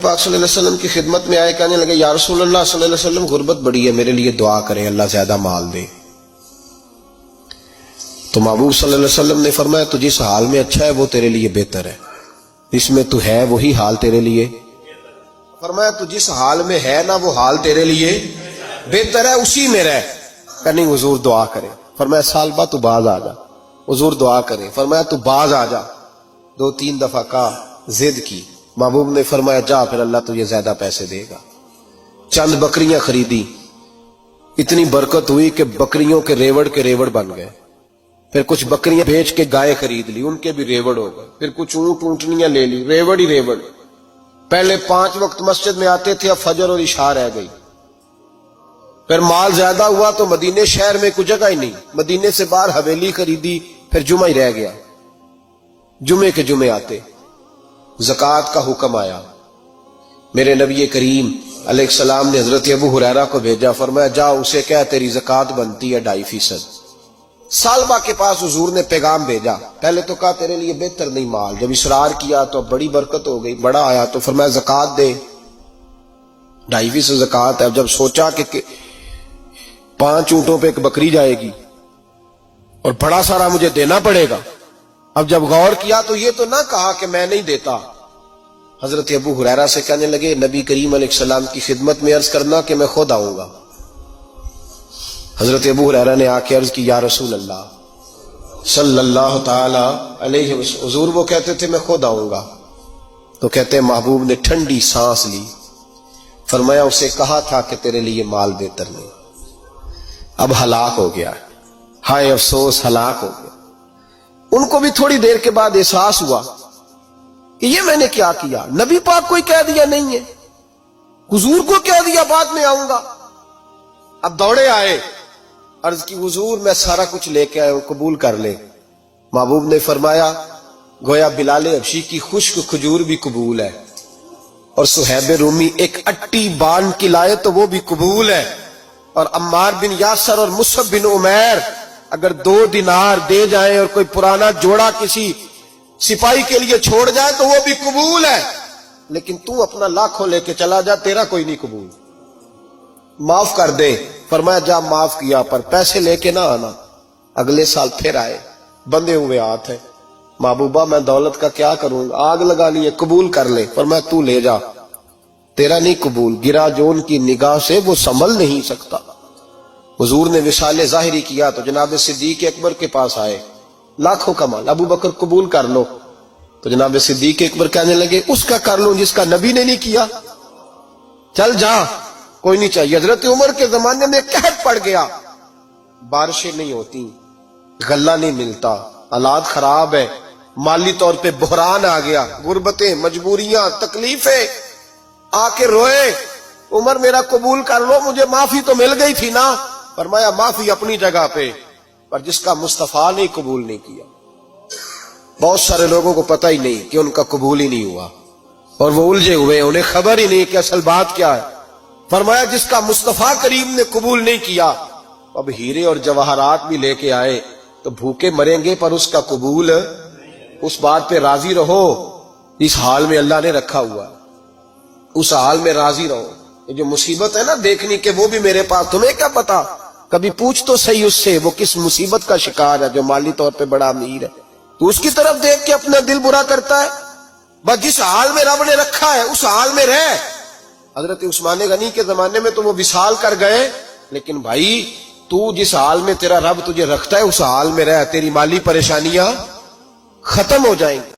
پاک صلی اللہ علیہ وسلم کی خدمت میں آئے، کہنے لگے یا رسول اللہ صلی اللہ علیہ وسلم غربت بڑی ہے، میرے لیے دعا کریں اللہ زیادہ مال دے۔ تو محبوب صلی اللہ علیہ وسلم نے فرمایا تو جس حال میں اچھا ہے وہ تیرے لیے بہتر ہے، جس میں تو ہے وہی حال تیرے لیے، فرمایا تو جس حال میں ہے نا وہ حال تیرے لیے بہتر ہے، اسی میں رہ۔ کہ نہیں حضور دعا کرے، فرمایا سال بعد تو باز آ جا، حضور دعا کرے، فرمایا تو باز آ جا، 2-3 دفعہ کہا، ضد کی، محبوب نے فرمایا جا پھر اللہ تجھے زیادہ پیسے دے گا۔ چند بکریاں خریدی، اتنی برکت ہوئی کہ بکریوں کے ریوڑ بن گئے، پھر کچھ بکریاں بیچ کے گائے خرید لی، ان کے بھی ریوڑ ہو گئے، پھر کچھ اونٹنیاں لے لی، ریوڑ ہی ریوڑ۔ پہلے 5 وقت مسجد میں آتے تھے، اب فجر اور عشاء رہ گئی۔ پھر مال زیادہ ہوا تو مدینے شہر میں کوئی جگہ ہی نہیں، مدینے سے باہر حویلی خریدی، پھر جمعہ ہی رہ گیا، جمعے کے جمعے آتے۔ زکوٰۃ کا حکم آیا، میرے نبی کریم علیہ السلام نے حضرت ابو ہریرہ کو بھیجا، فرمایا جا اسے کہہ تیری زکوٰۃ بنتی ہے 2.5%۔ سالبہ کے پاس حضور نے پیغام بھیجا، پہلے تو کہا تیرے لیے بہتر نہیں مال، جب اصرار کیا تو بڑی برکت ہو گئی، بڑا آیا تو فرمایا زکوٰۃ دے، 2.5% زکوٰۃ ہے۔ اب جب سوچا کہ 5 اونٹوں پہ ایک بکری جائے گی اور بڑا سارا مجھے دینا پڑے گا، اب جب غور کیا تو یہ تو نہ کہا کہ میں نہیں دیتا۔ حضرت ابو ہریرہ سے کہنے لگے نبی کریم علیہ السلام کی خدمت میں عرض کرنا کہ میں خود آؤں گا۔ حضرت ابو ہریرہ نے آ کے عرض کی یا رسول اللہ صلی اللہ تعالی علیہ وسلم، حضور وہ کہتے تھے میں خود آؤں گا، تو کہتے محبوب نے ٹھنڈی سانس لی، فرمایا اسے کہا تھا کہ تیرے لیے مال بہتر نہیں، اب ہلاک ہو گیا، ہائے افسوس ہلاک ہو گیا۔ ان کو بھی تھوڑی دیر کے بعد احساس ہوا کہ یہ میں نے کیا کیا، نبی پاک کوئی کہہ دیا نہیں ہے، حضور کو کہہ دیا بعد میں آؤں گا۔ اب دوڑے آئے، عرض کی حضور میں سارا کچھ لے کے آیا ہوں، قبول کر لے۔ محبوب نے فرمایا گویا بلال حبشی کی خشک کھجور بھی قبول ہے، اور صہیب رومی ایک اٹی بان کی لائے تو وہ بھی قبول ہے، اور عمار بن یاسر اور مصعب بن عمیر اگر 2 دینار دے جائیں اور کوئی پرانا جوڑا کسی سپاہی کے لیے چھوڑ جائے تو وہ بھی قبول ہے، لیکن تو اپنا لاکھوں لے کے چلا جا، تیرا کوئی نہیں قبول، معاف کر دے۔ فرمایا جا معاف کیا، پر پیسے لے کے نہ آنا۔ اگلے سال پھر آئے، بندے ہوئے ہاتھ ہے، محبوبہ میں دولت کا کیا کروں گا، آگ لگا لیے، قبول کر لے۔ فرمایا تو لے جا، تیرا نہیں قبول، گرا جو ان کی نگاہ سے وہ سنبھل نہیں سکتا۔ حضور نے وصال ظاہری کیا تو جناب صدیق اکبر کے پاس آئے، لاکھوں کا مال، ابو بکر قبول کر لو، تو جناب صدیق اکبر کہنے لگے اس کا کر لوں جس کا نبی نے نہیں کیا، چل جا کوئی نہیں چاہیے۔ حضرت عمر کے زمانے میں قحط پڑ گیا، بارشیں نہیں ہوتی، غلہ نہیں ملتا، حالات خراب ہے، مالی طور پہ بحران آ گیا، غربتیں، مجبوریاں، تکلیفیں، آ کے روئے، عمر میرا قبول کر لو، مجھے معافی تو مل گئی تھی نا۔ فرمایا معافی اپنی جگہ پہ، پر جس کا مصطفیٰ نے قبول نہیں کیا۔ بہت سارے لوگوں کو پتہ ہی نہیں کہ ان کا قبول ہی نہیں ہوا، اور وہ الجھے ہوئے، انہیں خبر ہی نہیں کہ اصل بات کیا ہے۔ فرمایا جس کا مصطفیٰ کریم نے قبول نہیں کیا، اب ہیرے اور جواہرات بھی لے کے آئے تو بھوکے مریں گے، پر اس کا قبول، اس بات پہ راضی رہو اس حال میں اللہ نے رکھا ہوا، اس حال میں راضی رہو۔ یہ جو مصیبت ہے نا دیکھنی کہ وہ بھی میرے پاس، تمہیں کیا پتا، کبھی پوچھ تو صحیح اس سے وہ کس مصیبت کا شکار ہے، جو مالی طور پہ بڑا امیر ہے، تو اس کی طرف دیکھ کے اپنا دل برا کرتا ہے۔ بس جس حال میں رب نے رکھا ہے اس حال میں رہ۔ حضرت عثمان غنی کے زمانے میں تو وہ وصال کر گئے، لیکن بھائی تو جس حال میں تیرا رب تجھے رکھتا ہے اس حال میں رہ، تیری مالی پریشانیاں ختم ہو جائیں گی۔